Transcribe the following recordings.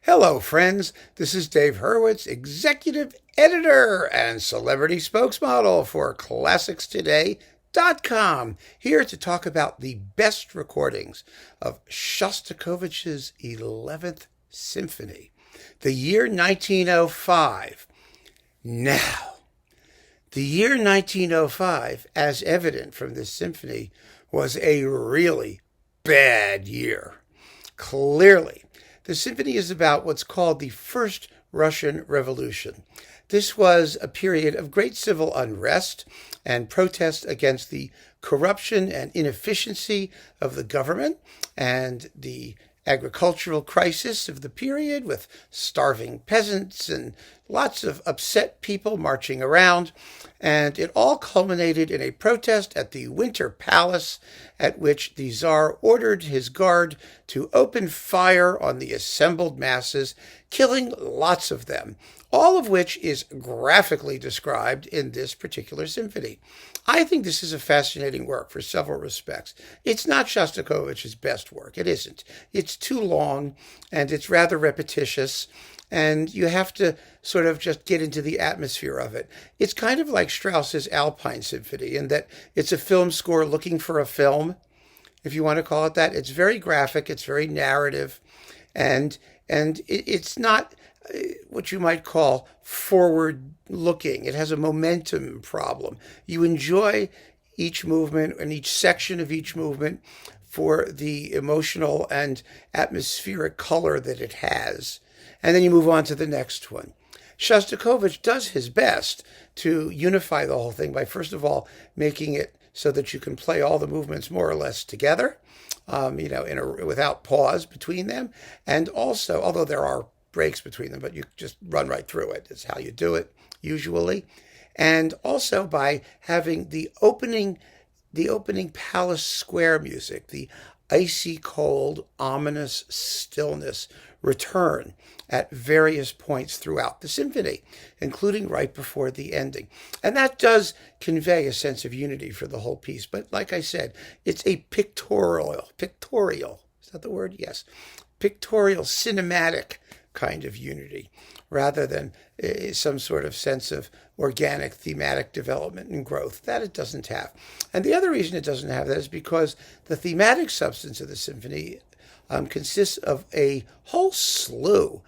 Hello, friends. This is Dave Hurwitz, executive editor and celebrity spokesmodel for ClassicsToday.com, here to talk about the best recordings of Shostakovich's 11th Symphony, the year 1905. Now, the year 1905, as evident from this symphony, was a really bad year. Clearly, the symphony is about what's called the First Russian Revolution. This was a period of great civil unrest and protest against the corruption and inefficiency of the government and the agricultural crisis of the period, with starving peasants and lots of upset people marching around. And it all culminated in a protest at the Winter Palace, at which the Tsar ordered his guard to open fire on the assembled masses, killing lots of them, all of which is graphically described in this particular symphony. I think this is a fascinating work for several respects. It's not Shostakovich's best work. It isn't. It's too long, and it's rather repetitious, and you have to sort of just get into the atmosphere of it. It's kind of like Strauss's Alpine Symphony in that it's a film score looking for a film, if you want to call it that. It's very graphic, it's very narrative, and it's not what you might call forward-looking. It has a momentum problem. You enjoy each movement and each section of each movement for the emotional and atmospheric color that it has. And then you move on to the next one. Shostakovich does his best to unify the whole thing by, first of all, making it so that you can play all the movements more or less together, without pause between them. And also, although there are breaks between them, but you just run right through it. It's how you do it, usually. And also by having the opening palace square music, the icy cold, ominous stillness return at various points throughout the symphony, including right before the ending. And that does convey a sense of unity for the whole piece. But like I said, it's a pictorial, is that the word? Yes. Pictorial, cinematic kind of unity, rather than some sort of sense of organic thematic development and growth. That it doesn't have. And the other reason it doesn't have that is because the thematic substance of the symphony consists of a whole slew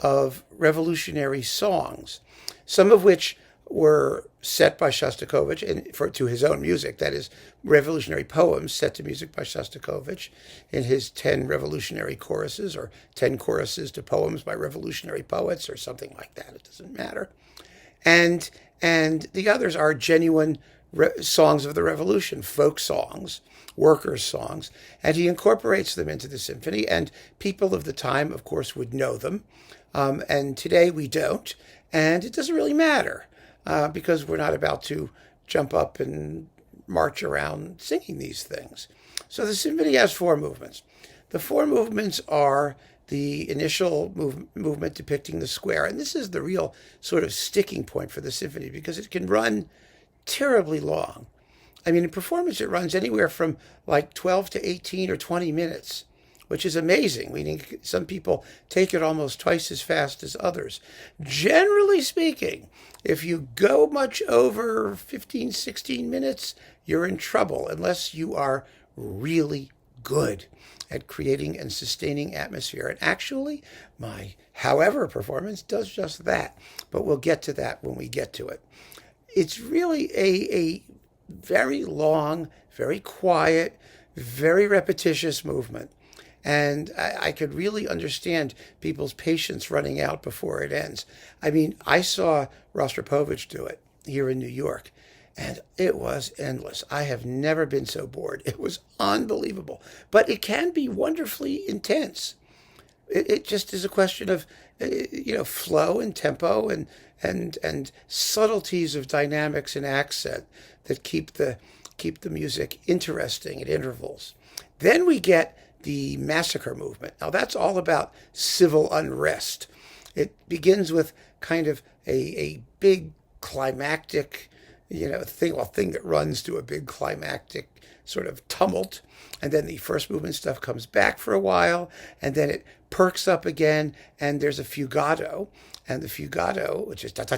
of revolutionary songs, some of which were set by Shostakovich to his own music, that is, revolutionary poems set to music by Shostakovich in his 10 revolutionary choruses, or 10 choruses to poems by revolutionary poets, or something like that. It doesn't matter. And the others are genuine songs of the revolution, folk songs, workers' songs, and he incorporates them into the symphony, and people of the time, of course, would know them, and today we don't, and it doesn't really matter. Because we're not about to jump up and march around singing these things. So the symphony has 4 movements. The 4 movements are the initial movement depicting the square. And this is the real sort of sticking point for the symphony, because it can run terribly long. I mean, in performance, it runs anywhere from like 12 to 18 or 20 minutes, which is amazing, meaning some people take it almost twice as fast as others. Generally speaking, if you go much over 15, 16 minutes, you're in trouble, unless you are really good at creating and sustaining atmosphere. And actually, my However performance does just that, but we'll get to that when we get to it. It's really a very long, very quiet, very repetitious movement. And I could really understand people's patience running out before it ends. I mean, I saw Rostropovich do it here in New York, and it was endless. I have never been so bored. It was unbelievable. But it can be wonderfully intense. It just is a question of, flow and tempo and subtleties of dynamics and accent that keep the music interesting at intervals. Then we get the Massacre Movement. Now that's all about civil unrest. It begins with kind of a big climactic thing that runs to a big climactic sort of tumult. And then the first movement stuff comes back for a while, and then it perks up again, and there's a fugato. And the fugato, which is it's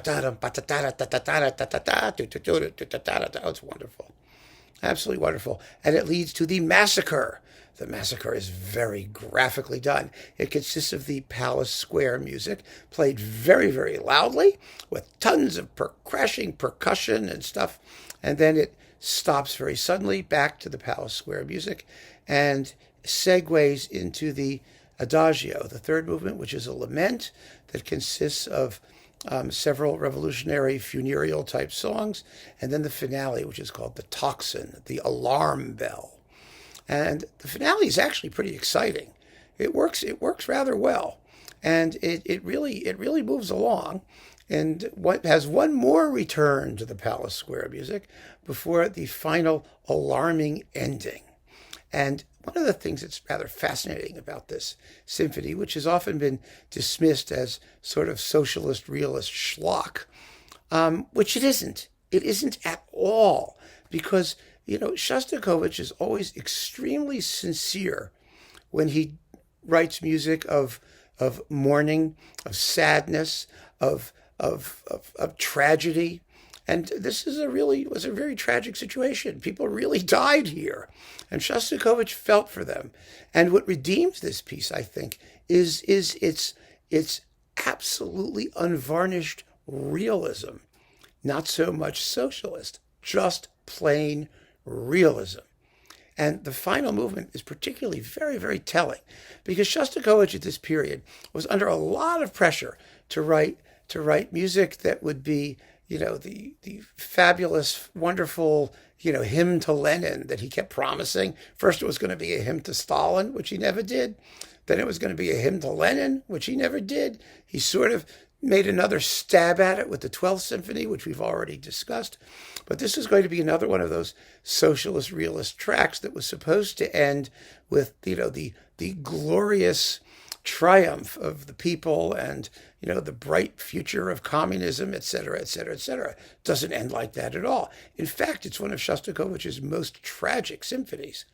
wonderful. Absolutely wonderful. And it leads to the massacre. The massacre is very graphically done. It consists of the Palace Square music, played very, very loudly, with tons of crashing percussion and stuff. And then it stops very suddenly back to the Palace Square music and segues into the Adagio, the third movement, which is a lament that consists of several revolutionary funereal type songs, and then the finale, which is called the Tocsin, the alarm bell. And the finale is actually pretty exciting. It works rather well, and it really moves along, and has one more return to the Palace Square music before the final alarming ending. And one of the things that's rather fascinating about this symphony, which has often been dismissed as sort of socialist realist schlock, which it isn't. It isn't at all, because Shostakovich is always extremely sincere when he writes music of mourning, of sadness, of tragedy. And this was a very tragic situation. People really died here. And Shostakovich felt for them. And what redeems this piece, I think, is its absolutely unvarnished realism. Not so much socialist, just plain realism. And the final movement is particularly very, very telling, because Shostakovich at this period was under a lot of pressure to write music that would be the fabulous, wonderful, hymn to Lenin that he kept promising. First, it was going to be a hymn to Stalin, which he never did. Then it was going to be a hymn to Lenin, which he never did. He sort of made another stab at it with the 12th Symphony, which we've already discussed. But this is going to be another one of those socialist realist tracks that was supposed to end with, the glorious triumph of the people and, the bright future of communism, et cetera, et cetera, et cetera. Doesn't end like that at all. In fact, it's one of Shostakovich's most tragic symphonies.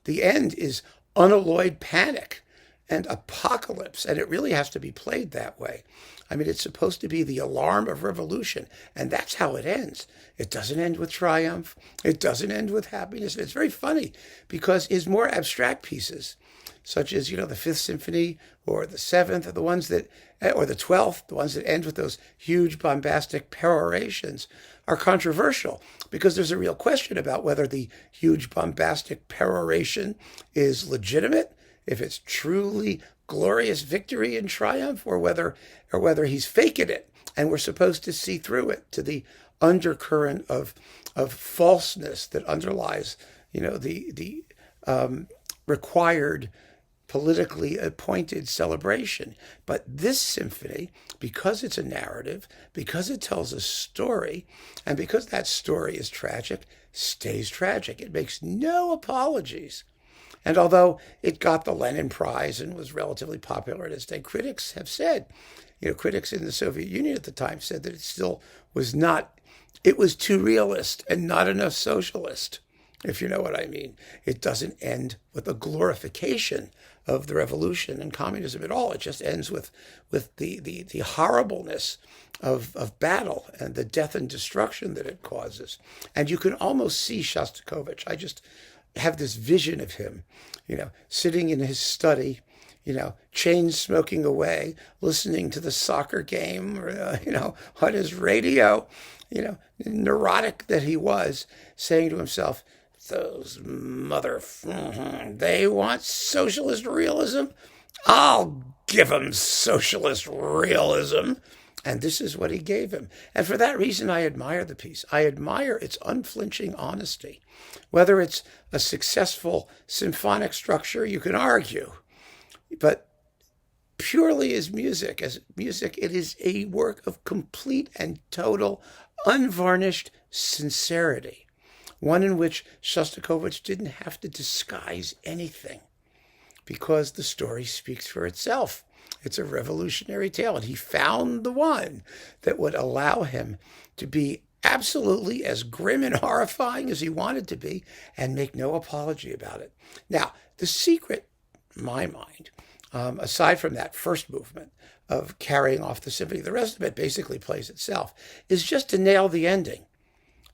The end is unalloyed panic and apocalypse, and it really has to be played that way. I mean, it's supposed to be the alarm of revolution, and that's how it ends. It doesn't end with triumph. It doesn't end with happiness. It's very funny, because his more abstract pieces, such as, the Fifth Symphony or the Seventh, or the 12th, the ones that end with those huge bombastic perorations, are controversial, because there's a real question about whether the huge bombastic peroration is legitimate, if it's truly glorious victory and triumph, or whether he's faking it, and we're supposed to see through it to the undercurrent of falseness that underlies, the required politically appointed celebration. But this symphony, because it's a narrative, because it tells a story, and because that story is tragic, stays tragic. It makes no apologies. And although it got the Lenin Prize and was relatively popular in its day, critics have said, critics in the Soviet Union at the time said that it still was not, it was too realist and not enough socialist, if you know what I mean. It doesn't end with a glorification of the revolution and communism at all. It just ends with the horribleness of battle and the death and destruction that it causes. And you can almost see Shostakovich. I just have this vision of him, sitting in his study, chain smoking away, listening to the soccer game, or, on his radio, neurotic that he was, saying to himself, those they want socialist realism? I'll give them socialist realism. And this is what he gave him. And for that reason, I admire the piece. I admire its unflinching honesty. Whether it's a successful symphonic structure, you can argue. But purely as music, it is a work of complete and total, unvarnished sincerity. One in which Shostakovich didn't have to disguise anything, because the story speaks for itself. It's a revolutionary tale, and he found the one that would allow him to be absolutely as grim and horrifying as he wanted to be, and make no apology about it. Now, the secret, in my mind, aside from that first movement of carrying off the symphony, the rest of it basically plays itself, is just to nail the ending.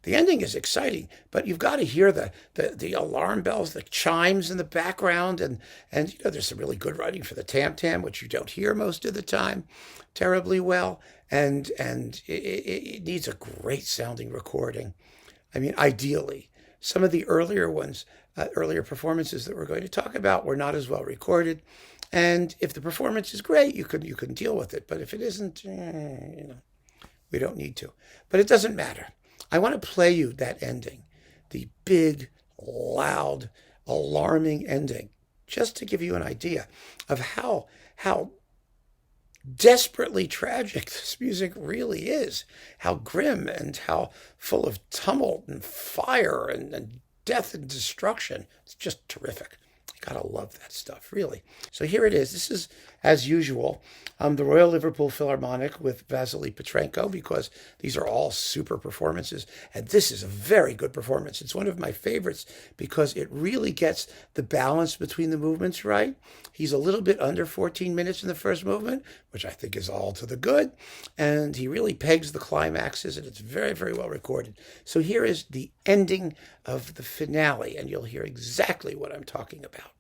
The ending is exciting, but you've got to hear the alarm bells, the chimes in the background, and there's some really good writing for the tam-tam, which you don't hear most of the time terribly well, and it needs a great sounding recording. I mean, ideally, some of the earlier ones, earlier performances that we're going to talk about were not as well recorded, and if the performance is great, you can deal with it. But if it isn't, we don't need to. But it doesn't matter. I want to play you that ending, the big, loud, alarming ending, just to give you an idea of how desperately tragic this music really is, how grim and how full of tumult and fire and death and destruction. It's just terrific. You gotta love that stuff, really. So here it is. This is, as usual, the Royal Liverpool Philharmonic with Vasily Petrenko, because these are all super performances. And this is a very good performance. It's one of my favorites because it really gets the balance between the movements right. He's a little bit under 14 minutes in the first movement, which I think is all to the good. And he really pegs the climaxes, and it's very, very well recorded. So here is the ending of the finale, and you'll hear exactly what I'm talking about.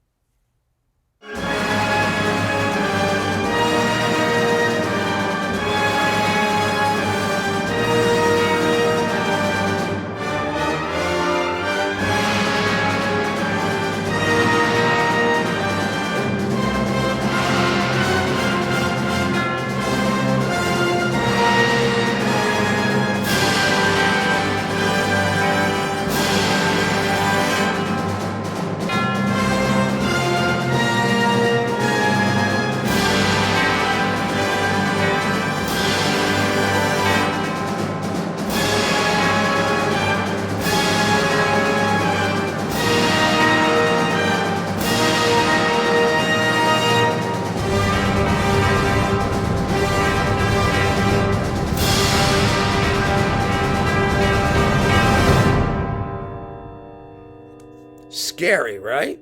Scary, right?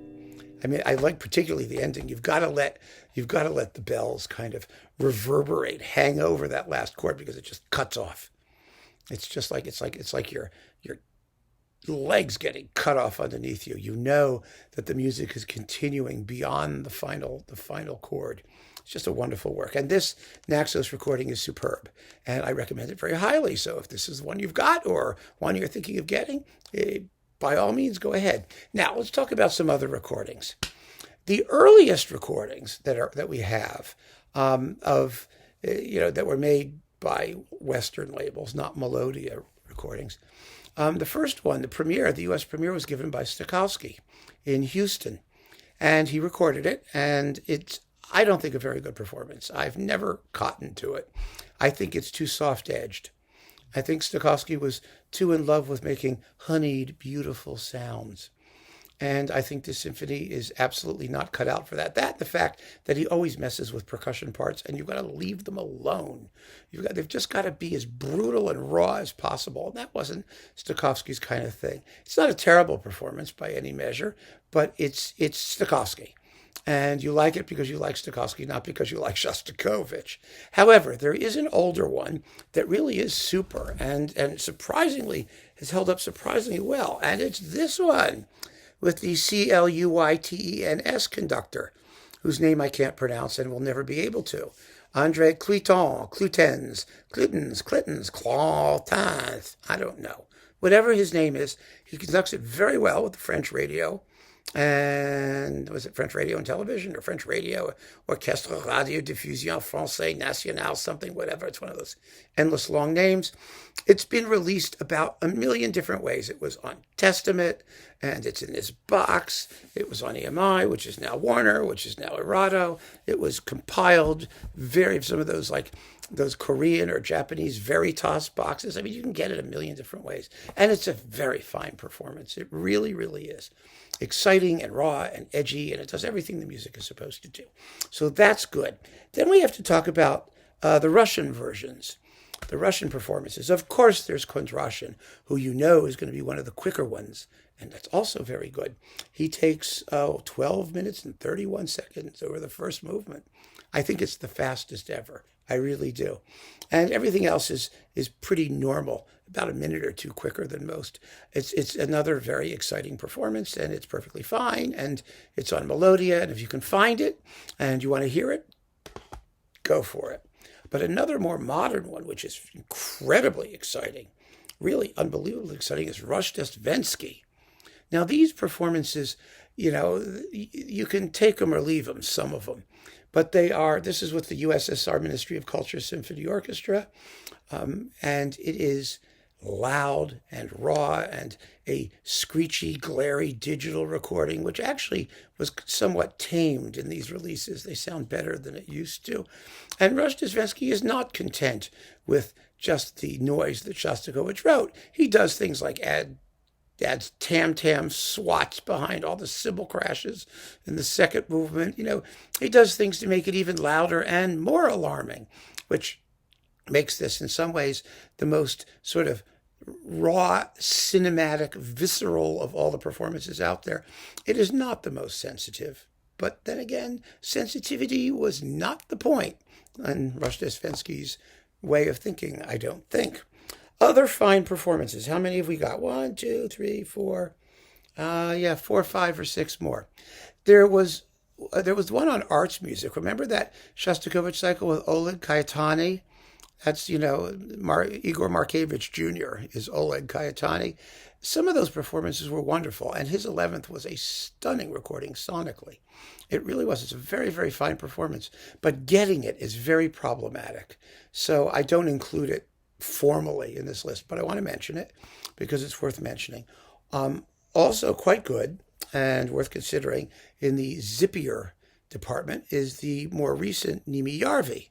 I mean, I like particularly the ending. You've got to let the bells kind of reverberate, hang over that last chord, because it just cuts off. It's just like it's like your legs getting cut off underneath you. You know that the music is continuing beyond the final chord. It's just a wonderful work. And this Naxos recording is superb, and I recommend it very highly. So if this is the one you've got or one you're thinking of getting, by all means, go ahead. Now, let's talk about some other recordings. The earliest recordings that we have that were made by Western labels, not Melodia recordings. The first one, the U.S. premiere, was given by Stokowski in Houston, and he recorded it, and it's, I don't think, a very good performance. I've never cottoned to it. I think it's too soft-edged. I think Stokowski was too in love with making honeyed, beautiful sounds. And I think this symphony is absolutely not cut out for that. That, the fact that he always messes with percussion parts, and you've got to leave them alone. They've just got to be as brutal and raw as possible. And that wasn't Stokowski's kind of thing. It's not a terrible performance by any measure, but it's Stokowski. And you like it because you like Stokowski, not because you like Shostakovich. However, there is an older one that really is super, and surprisingly has held up surprisingly well. And it's this one with the Cluytens conductor, whose name I can't pronounce and will never be able to. Andre Cluytens, I don't know. Whatever his name is, he conducts it very well with the French radio. And was it French radio and television, or French radio, Orchestre Radio Diffusion Français National, something, whatever. It's one of those endless long names. It's been released about a million different ways. It was on Testament, and it's in this box. It was on EMI, which is now Warner, which is now Erato. It was compiled, some of those, like those Korean or Japanese Veritas boxes. I mean, you can get it a million different ways. And it's a very fine performance. It really, really is. Exciting and raw and edgy, and it does everything the music is supposed to do. So that's good. Then we have to talk about the Russian versions. The Russian performances. Of course, there's Kondrashin, who you know is going to be one of the quicker ones, and that's also very good. He takes 12 minutes and 31 seconds over the first movement. I think it's the fastest ever. I really do. And everything else is pretty normal, about a minute or two quicker than most. It's another very exciting performance, and it's perfectly fine, and it's on Melodia, and if you can find it and you want to hear it, go for it. But another more modern one, which is incredibly exciting, really unbelievably exciting, is Rojdestvensky. Now, these performances, you can take them or leave them, some of them. But this is with the USSR Ministry of Culture Symphony Orchestra, and it is loud and raw and a screechy, glary digital recording, which actually was somewhat tamed in these releases. They sound better than it used to. And Rojdestvensky is not content with just the noise that Shostakovich wrote. He does things like adds tam-tam swats behind all the cymbal crashes in the second movement. He does things to make it even louder and more alarming, which makes this in some ways the most sort of raw, cinematic, visceral of all the performances out there. It is not the most sensitive, but then again, sensitivity was not the point in Rojdestvensky's way of thinking, I don't think. Other fine performances. How many have we got? 1, 2, 3, 4. 4, 5, or 6 more. There was one on arts music. Remember that Shostakovich cycle with Oleg Kayatani? That's, Igor Markevich Jr. is Oleg Kayatani. Some of those performances were wonderful, and his 11th was a stunning recording sonically. It really was. It's a very, very fine performance, but getting it is very problematic. So I don't include it formally in this list, but I want to mention it because it's worth mentioning. Also quite good and worth considering in the zippier department is the more recent Nimi Yarvi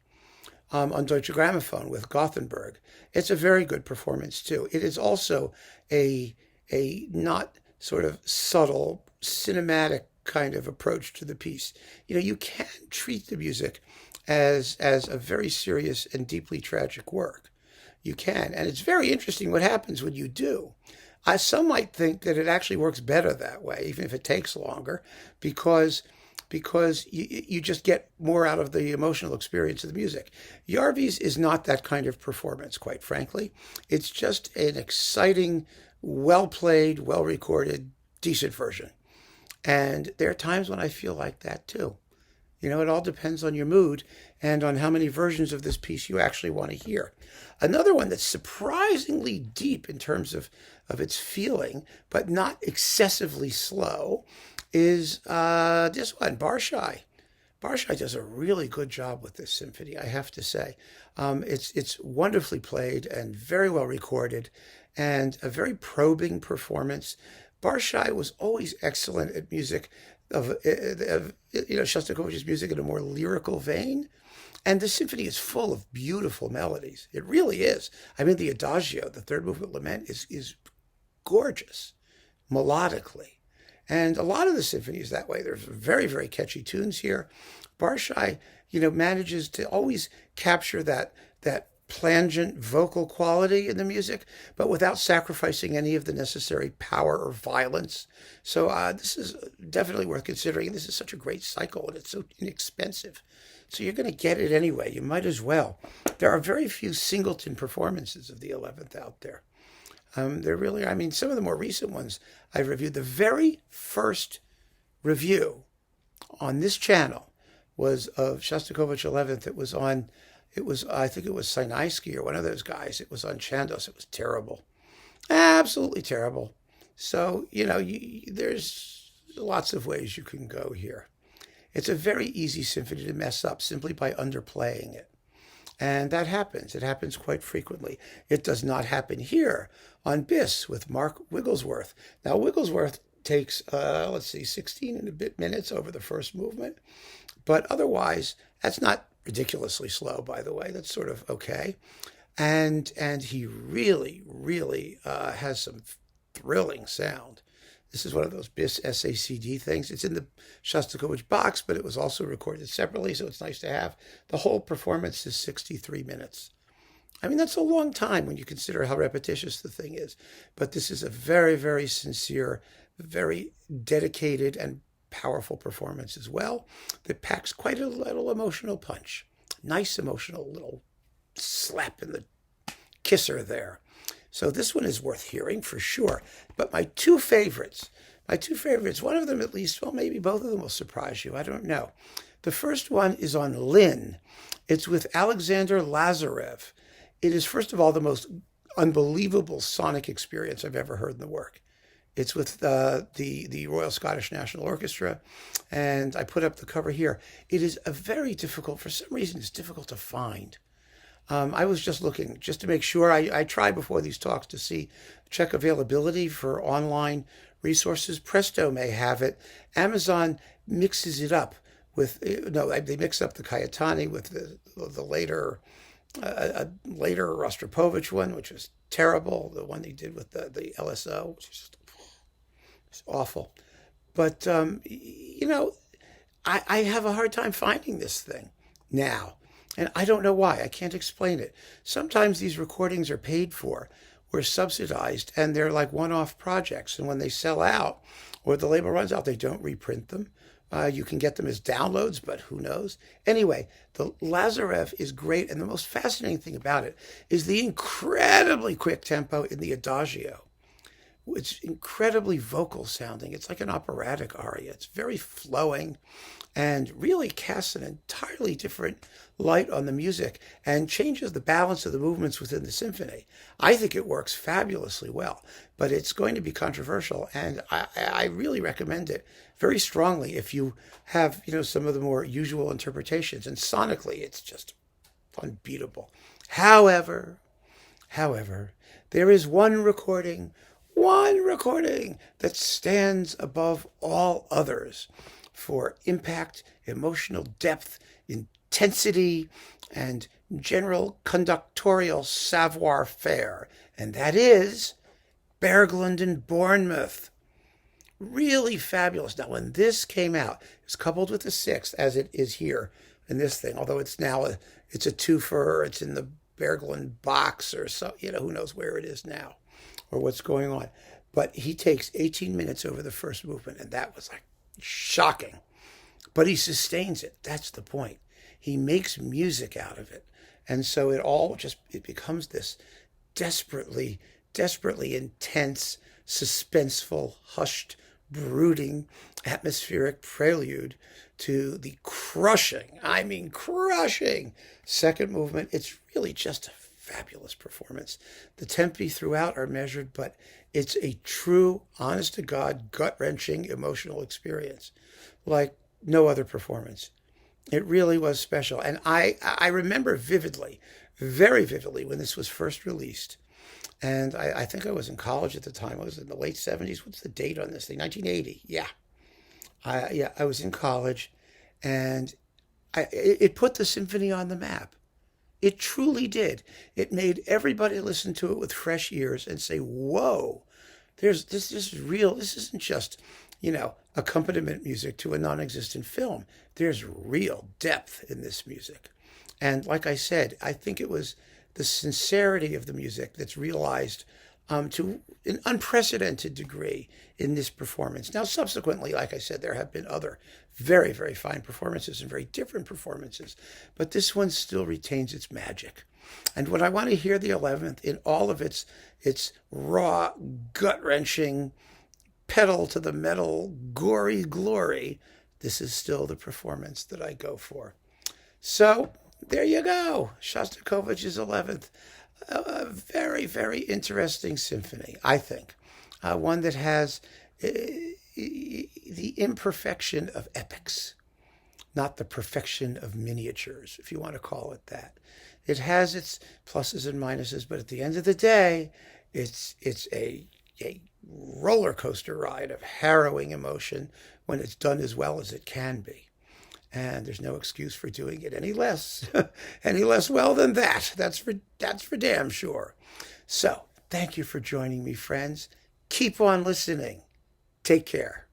on Deutsche Grammophon with Gothenburg. It's a very good performance too. It is also a not sort of subtle cinematic kind of approach to the piece. You can treat the music as a very serious and deeply tragic work. You can. And it's very interesting what happens when you do. Some might think that it actually works better that way, even if it takes longer, because you just get more out of the emotional experience of the music. Yarvi's is not that kind of performance, quite frankly. It's just an exciting, well-played, well-recorded, decent version. And there are times when I feel like that too. It all depends on your mood and on how many versions of this piece you actually want to hear. Another one that's surprisingly deep in terms of its feeling, but not excessively slow, is this one, Barshai. Barshai does a really good job with this symphony, I have to say. It's wonderfully played and very well recorded and a very probing performance. Barshai was always excellent at music of Shostakovich's music in a more lyrical vein. And the symphony is full of beautiful melodies. It really is. I mean, the Adagio, the third movement lament, is gorgeous melodically. And a lot of the symphony is that way. There's very, very catchy tunes here. Barshai, manages to always capture that plangent vocal quality in the music, but without sacrificing any of the necessary power or violence. So this is definitely worth considering. This is such a great cycle, and it's so inexpensive. So you're going to get it anyway. You might as well. There are very few singleton performances of the 11th out there. There really are. Some of the more recent ones I've reviewed. The very first review on this channel was of Shostakovich 11th. I think it was Sinaisky or one of those guys. It was on Chandos. It was terrible. Absolutely terrible. So, there's lots of ways you can go here. It's a very easy symphony to mess up simply by underplaying it. And that happens. It happens quite frequently. It does not happen here on Bis with Mark Wigglesworth. Now, Wigglesworth takes, 16 and a bit minutes over the first movement. But otherwise, that's not ridiculously slow, by the way. That's sort of okay. And he really, really has some thrilling sound. This is one of those Bis SACD things. It's in the Shostakovich box, but it was also recorded separately, so it's nice to have. The whole performance is 63 minutes. I mean, that's a long time when you consider how repetitious the thing is. But this is a very, very sincere, very dedicated and powerful performance as well that packs quite a little emotional punch. Nice emotional little slap in the kisser there. So this one is worth hearing for sure. But my two favorites, one of them at least, well, maybe both of them will surprise you. I don't know. The first one is on Lynn. It's with Alexander Lazarev. It is, first of all, the most unbelievable sonic experience I've ever heard in the work. It's with the Royal Scottish National Orchestra, and I put up the cover here. It is a very difficult, for some reason, it's difficult to find. I was just looking, just to make sure. I try before these talks to check availability for online resources. Presto may have it. Amazon mixes it up with, they mix up the Cayetani with the later Rostropovich one, which was terrible. The one they did with the LSO, which is just awful. But, I have a hard time finding this thing now. And I don't know why. I can't explain it. Sometimes these recordings are paid for or subsidized, and they're like one-off projects. And when they sell out or the label runs out, they don't reprint them. You can get them as downloads, but who knows? Anyway, the Lazarev is great, and the most fascinating thing about it is the incredibly quick tempo in the Adagio. It's incredibly vocal sounding. It's like an operatic aria. It's very flowing and really casts an entirely different light on the music and changes the balance of the movements within the symphony. I think it works fabulously well, but it's going to be controversial, and I really recommend it very strongly if you have, some of the more usual interpretations. And sonically, it's just unbeatable. However, there is one recording that stands above all others for impact, emotional depth, intensity, and general conductorial savoir-faire, and that is Berglund and Bournemouth. Really fabulous. Now, when this came out, it's coupled with the sixth, as it is here in this thing, although it's now it's a twofer, it's in the Berglund box or so, who knows where it is now or what's going on. But he takes 18 minutes over the first movement, and that was like shocking. But he sustains it. That's the point. He makes music out of it. And so it becomes this desperately intense, suspenseful, hushed, brooding, atmospheric prelude to the crushing second movement. It's really just a fabulous performance. The tempi throughout are measured, but it's a true, honest-to-God, gut-wrenching emotional experience like no other performance. It really was special. And I remember vividly, very vividly, when this was first released. And I think I was in college at the time. I was in the late 70s. What's the date on this thing? 1980. Yeah. I was in college, and it put the symphony on the map. It truly did. It made everybody listen to it with fresh ears and say, whoa, this is real. This isn't just, accompaniment music to a non-existent film. There's real depth in this music. And like I said, I think it was the sincerity of the music that's realized to an unprecedented degree in this performance. Now, subsequently, like I said, there have been other very, very fine performances and very different performances, but this one still retains its magic. And when I want to hear the 11th in all of its raw, gut-wrenching, pedal to the metal, gory glory, this is still the performance that I go for. So there you go, Shostakovich's 11th. A very, very interesting symphony, I think. One that has the imperfection of epics, not the perfection of miniatures, if you want to call it that. It has its pluses and minuses, but at the end of the day, it's a roller coaster ride of harrowing emotion when it's done as well as it can be. And there's no excuse for doing it any less well than that. That's for damn sure. So, thank you for joining me, friends. Keep on listening. Take care.